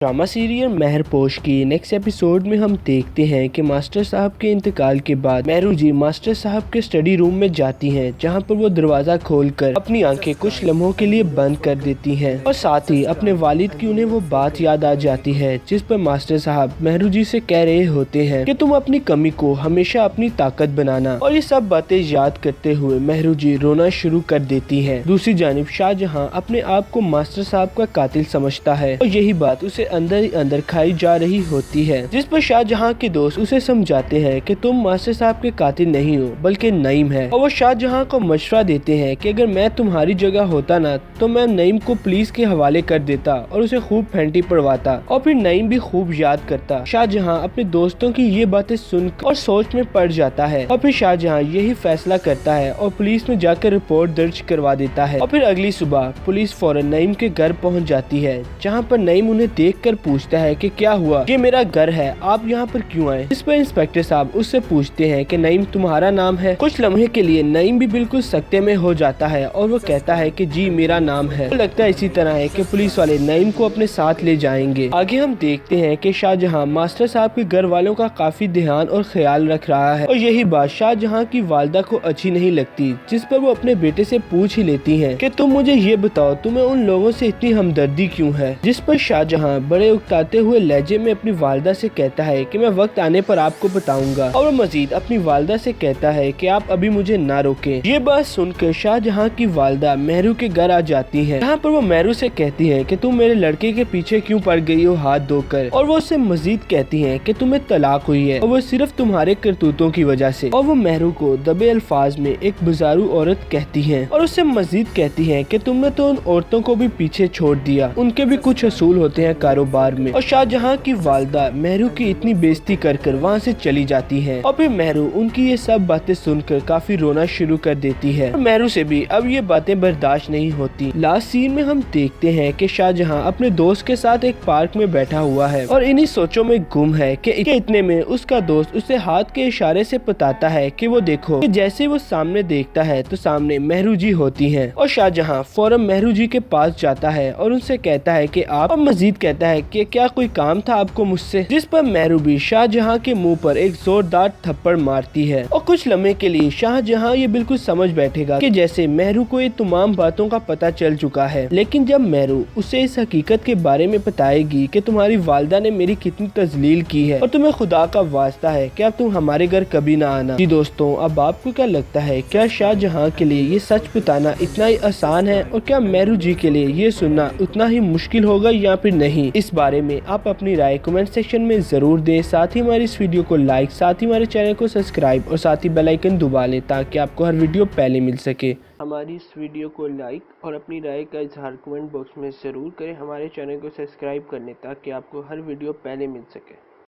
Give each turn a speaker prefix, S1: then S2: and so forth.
S1: Drama serial मेहरपोश की next episode में हम देखते हैं कि मास्टर साहब के इंतकाल के बाद मेहरू जी मास्टर साहब के स्टडी रूम में जाती हैं, जहां पर वो दरवाजा खोलकर अपनी आंखें कुछ लम्हों के लिए बंद कर देती हैं और साथ ही अपने वालिद की उन्हें वो बात याद आ जाती है जिस पर मास्टर साहब मेहरू जी से कह रहे होते हैं कि तुम अपनी कमी को हमेशा अपनी ताकत बनाना। और ये सब बातें याद करते हुए मेहरू जी रोना शुरू कर देती है। दूसरी जानिब शाहजहां अपने आप को मास्टर साहब का कातिल समझता है और यही बात उसे अंदर ही अंदर खाई जा रही होती है, जिस पर शाहजहां के दोस्त उसे समझाते हैं कि तुम मास्टर साहब के कातिल नहीं हो बल्कि नईम है। और वो शाहजहां को मशवरा देते हैं कि अगर मैं तुम्हारी जगह होता ना तो मैं नईम को पुलिस के हवाले कर देता और उसे खूब फेंटी पड़वाता और फिर नईम भी खूब याद करता। शाहजहां अपने दोस्तों की ये बातें सुनकर और सोच में पड़ जाता है और फिर शाहजहां यही फैसला करता है और पुलिस में जाकर रिपोर्ट दर्ज करवा देता है। और फिर अगली सुबह पुलिस फौरन नईम के घर पहुंच जाती है, जहां पर नईम उन्हें देखकर पूछता है कि क्या हुआ, ये मेरा घर है, आप यहाँ पर क्यों आए। इस पर इंस्पेक्टर साहब उससे पूछते हैं कि नईम तुम्हारा नाम है। कुछ लम्हे के लिए नईम भी बिल्कुल सख्ते में हो जाता है और वो कहता है कि जी मेरा नाम है। तो लगता है इसी तरह है कि पुलिस वाले नईम को अपने साथ ले जाएंगे। आगे हम देखते हैं कि शाहजहां मास्टर साहब के घर वालों का काफी ध्यान और ख्याल रख रहा है और यही बात शाहजहां की वालदा को अच्छी नहीं लगती, जिस पर वो अपने बेटे से पूछ ही लेती है कि तुम मुझे ये बताओ तुम्हें उन लोगों से इतनी हमदर्दी क्यों है। जिस पर शाहजहां बड़े उकताते हुए लहजे में अपनी वालदा से कहता है कि मैं वक्त आने पर आपको बताऊंगा और वो मजीद अपनी वालदा से कहता है कि आप अभी मुझे ना रोकें। ये बात सुनकर शाहजहां की वालदा मेहरू के घर आ जाती है, जहाँ पर वो मेहरू से कहती है कि तुम मेरे लड़के के पीछे क्यों पड़ गई हो हाथ धोकर। और वो उससे मजीद कहती है कि तुम्हें तलाक हुई है और वो सिर्फ तुम्हारे करतूतों की वजह से। और वो मेहरू को दबे अल्फाज में एक बुजारू औरत कहती है और उससे मजीद कहती है कि तुमने तो उन औरतों को भी पीछे छोड़ दिया, उनके भी कुछ असूल होते हैं कारोबार में। और शाहजहां की वालदा मेहरू की इतनी बेइज्जती कर कर वहाँ से चली जाती है और फिर मेहरू उनकी ये सब बातें सुनकर काफी रोना शुरू कर देती है और मेहरू से भी अब ये बातें बर्दाश्त नहीं होती। लास्ट सीन में हम देखते हैं कि शाहजहां अपने दोस्त के साथ एक पार्क में बैठा हुआ है और इन्हीं सोचों में गुम है कि इतने में उसका दोस्त उसे हाथ के इशारे से बताता है कि वो देखो। कि जैसे वो सामने देखता है तो सामने मेहरू जी होती हैं और शाहजहां फौरन मेहरू जी के पास जाता है और उनसे कहता है कि आप, और मजीद कहता है कि क्या कोई काम था आपको मुझसे। जिस पर मेहरू भी शाहजहां के मुंह पर एक जोरदार थप्पड़ मारती है और कुछ लम्हे के लिए शाहजहां ये बिल्कुल समझ बैठेगा कि जैसे मेहरू को ये तमाम बातों का पता चल चुका है। लेकिन जब मेहरू उसे इस हकीकत के बारे में बताएगी कि तुम्हारी वालदा ने मेरी कितनी तजलील की है और तुम्हें खुदा का वास्ता है कि अब तुम हमारे घर कभी ना आना। जी दोस्तों, अब आपको क्या लगता है, क्या शाहजहां के लिए ये सच बताना इतना ही आसान है और क्या मेहरू जी के लिए ये सुनना उतना ही मुश्किल होगा या फिर नहीं। इस बारे में आप अपनी राय कमेंट सेक्शन में जरूर दें। साथ ही हमारी इस वीडियो को लाइक, साथ ही हमारे चैनल को सब्सक्राइब और साथ ही बेल आइकन दबा लें ताकि आपको हर वीडियो पहले मिल सके। हमारी इस वीडियो को लाइक और अपनी राय का इजहार कमेंट बॉक्स में जरूर करें। हमारे चैनल को सब्सक्राइब करने ताकि आपको हर वीडियो पहले मिल सके।